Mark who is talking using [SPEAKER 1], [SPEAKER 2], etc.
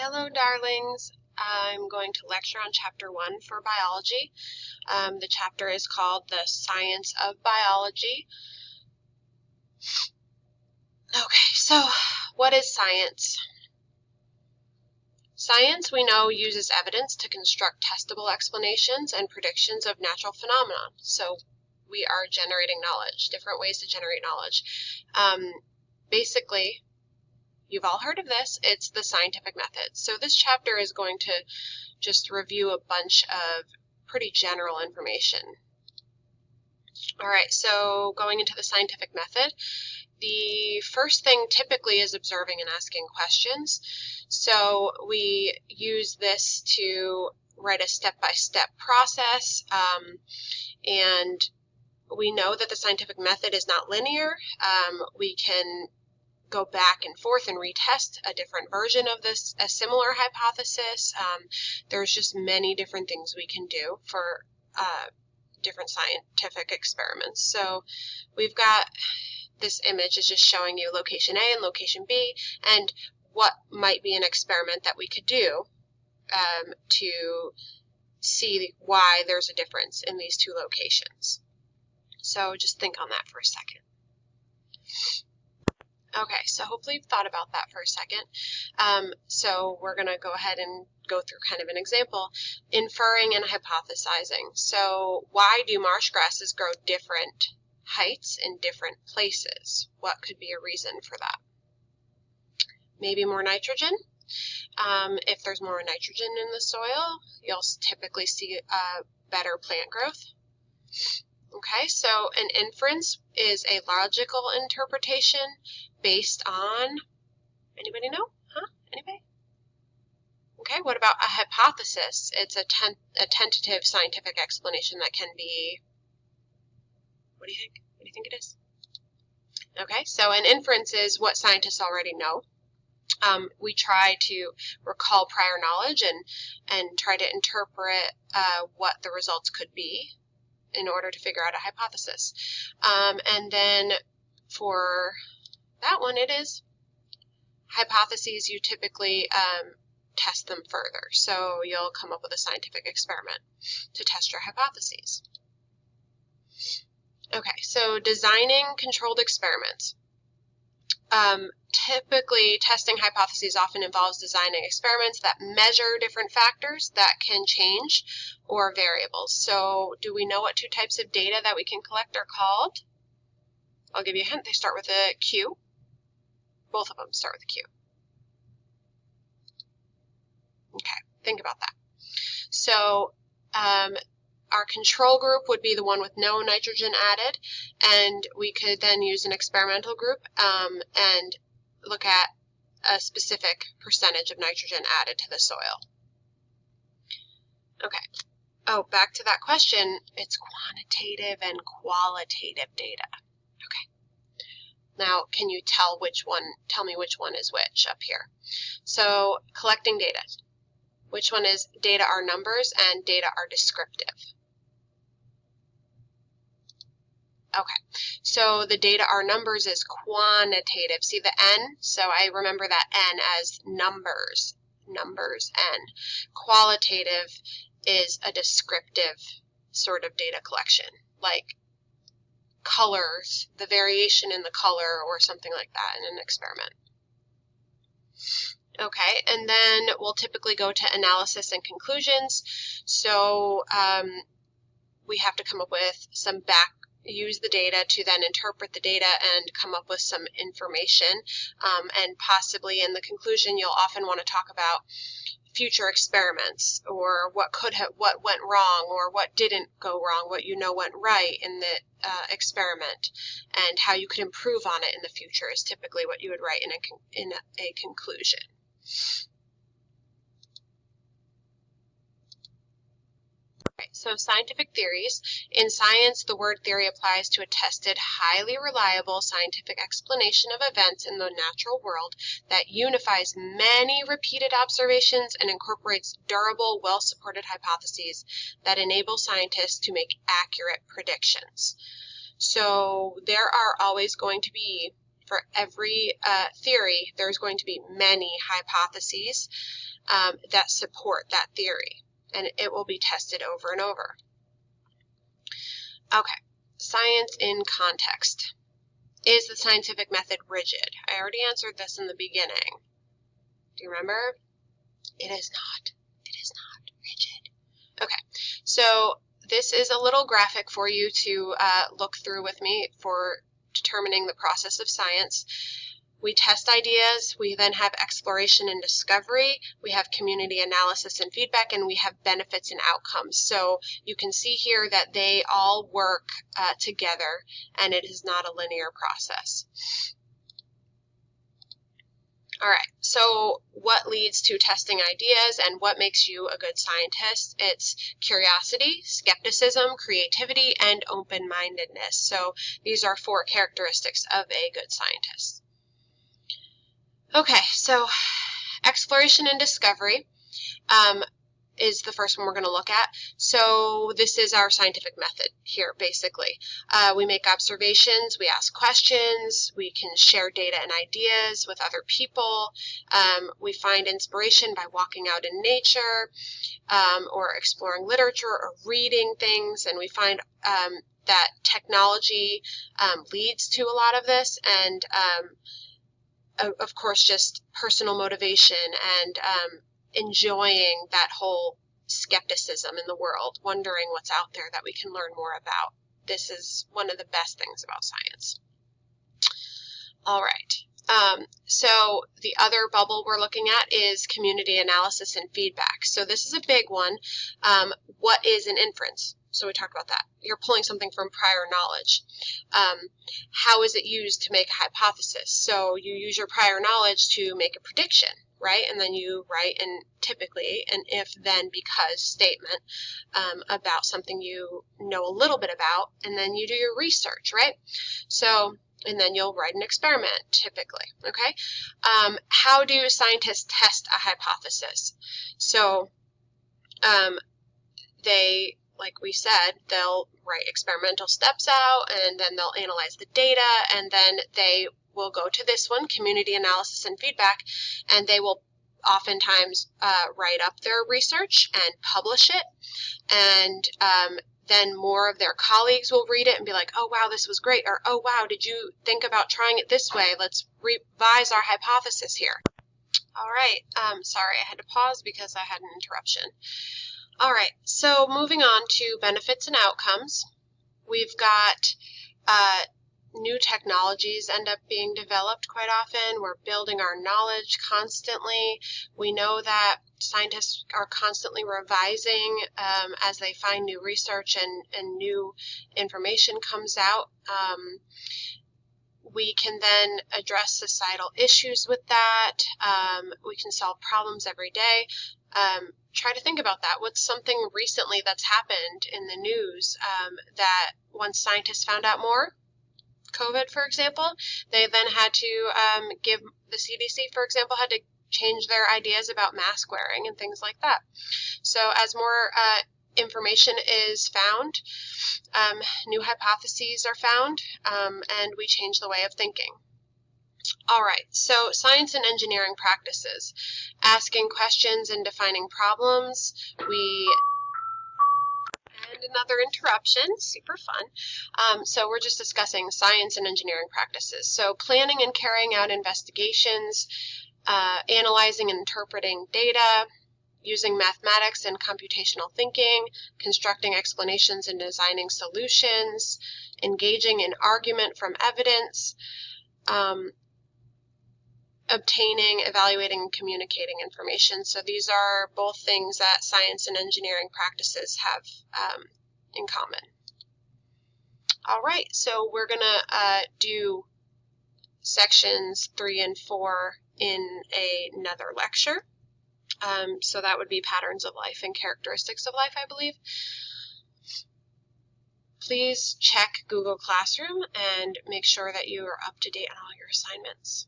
[SPEAKER 1] Hello, darlings. I'm going to lecture on Chapter 1 for biology. The chapter is called The Science of Biology. Okay, so what is science? Science, we know, uses evidence to construct testable explanations and predictions of natural phenomena. So we are generating knowledge, different ways to generate knowledge. Basically, you've all heard of this. It's the scientific method. So this chapter is going to just review a bunch of pretty general information. All right, so going into the scientific method, the first thing typically is observing and asking questions. So we use this to write a step-by-step process, and we know that the scientific method is not linear. We can go back and forth and retest a different version of this, a similar hypothesis. There's just many different things we can do for different scientific experiments. So we've got this image is just showing you location A and location B and what might be an experiment that we could do to see why there's a difference in these two locations. So just think on that for a second. Okay, so hopefully you've thought about that for a second. So we're going to go ahead and go through kind of an example, inferring and hypothesizing. So why do marsh grasses grow different heights in different places? What could be a reason for that? Maybe more nitrogen. If there's more nitrogen in the soil, you'll typically see better plant growth. Okay, so an inference is a logical interpretation based on, anybody know? Huh? Anybody? Okay, what about a hypothesis? It's a tentative scientific explanation that can be, what do you think? What do you think it is? Okay, so an inference is what scientists already know. We try to recall prior knowledge and try to interpret what the results could be in order to figure out a hypothesis. And then for that one, it is hypotheses. You typically test them further. So you'll come up with a scientific experiment to test your hypotheses. Okay, so designing controlled experiments. Typically, testing hypotheses often involves designing experiments that measure different factors that can change or variables. So do we know what two types of data that we can collect are called? I'll give you a hint. They start with a Q. Both of them start with a Q. Okay, think about that. So our control group would be the one with no nitrogen added, and we could then use an experimental group and look at a specific percentage of nitrogen added to the soil. Okay. Oh, back to that question, it's quantitative and qualitative data. Okay. Now, can you tell me which one is which up here? So, collecting data. Which one is data are numbers and data are descriptive? Okay, so the data are numbers is quantitative. See the N? So I remember that N as numbers, N. Qualitative is a descriptive sort of data collection, like colors, the variation in the color or something like that in an experiment. Okay, and then we'll typically go to analysis and conclusions. So we have to come up with some use the data to then interpret the data and come up with some information. And possibly in the conclusion, you'll often want to talk about future experiments or what went wrong or what didn't go wrong, what you know went right in the experiment, and how you could improve on it in the future is typically what you would write in a conclusion. So scientific theories. In science, the word theory applies to a tested, highly reliable scientific explanation of events in the natural world that unifies many repeated observations and incorporates durable, well-supported hypotheses that enable scientists to make accurate predictions. So there are always going to be, for every theory, there's going to be many hypotheses. that support that theory, and it will be tested over and over. Okay, science in context. Is the scientific method rigid? I already answered this in the beginning. Do you remember? It is not. It is not rigid. Okay, so this is a little graphic for you to look through with me for determining the process of science. We test ideas, we then have exploration and discovery, we have community analysis and feedback, and we have benefits and outcomes. So you can see here that they all work together, and it is not a linear process. All right, so what leads to testing ideas and what makes you a good scientist? It's curiosity, skepticism, creativity, and open-mindedness. So these are 4 characteristics of a good scientist. Okay, so exploration and discovery is the first one we're going to look at. So this is our scientific method here, basically. We make observations, we ask questions, we can share data and ideas with other people. We find inspiration by walking out in nature or exploring literature or reading things, and we find that technology leads to a lot of this, and of course, just personal motivation and enjoying that whole skepticism in the world, wondering what's out there that we can learn more about. This is one of the best things about science. All right. So the other bubble we're looking at is community analysis and feedback. So this is a big one. What is an inference? So we talked about that. You're pulling something from prior knowledge. How is it used to make a hypothesis? So you use your prior knowledge to make a prediction, right? And then you write typically an if, then, because statement about something you know a little bit about, and then you do your research, right? So, and then you'll write an experiment, typically, okay? How do scientists test a hypothesis? So they, like we said, they'll write experimental steps out, and then they'll analyze the data, and then they will go to this one, community analysis and feedback, and they will oftentimes write up their research and publish it, and then more of their colleagues will read it and be like, oh wow, this was great, or oh wow, did you think about trying it this way? Let's revise our hypothesis here. All right, sorry, I had to pause because I had an interruption. All right, so moving on to benefits and outcomes. We've got new technologies end up being developed quite often. We're building our knowledge constantly. We know that scientists are constantly revising as they find new research and new information comes out. We can then address societal issues with that. We can solve problems every day. Try to think about that. What's something recently that's happened in the news that once scientists found out more? COVID, for example, they then had to give the CDC, for example, had to change their ideas about mask wearing and things like that. So as more information is found, new hypotheses are found, and we change the way of thinking. All right, so science and engineering practices. Asking questions and defining problems. And another interruption, super fun. So we're just discussing science and engineering practices. So planning and carrying out investigations, analyzing and interpreting data, using mathematics and computational thinking, constructing explanations and designing solutions, engaging in argument from evidence, obtaining, evaluating, and communicating information. So these are both things that science and engineering practices have in common. All right, so we're going to do sections 3 and 4 in another lecture. So that would be patterns of life and characteristics of life, I believe. Please check Google Classroom and make sure that you are up to date on all your assignments.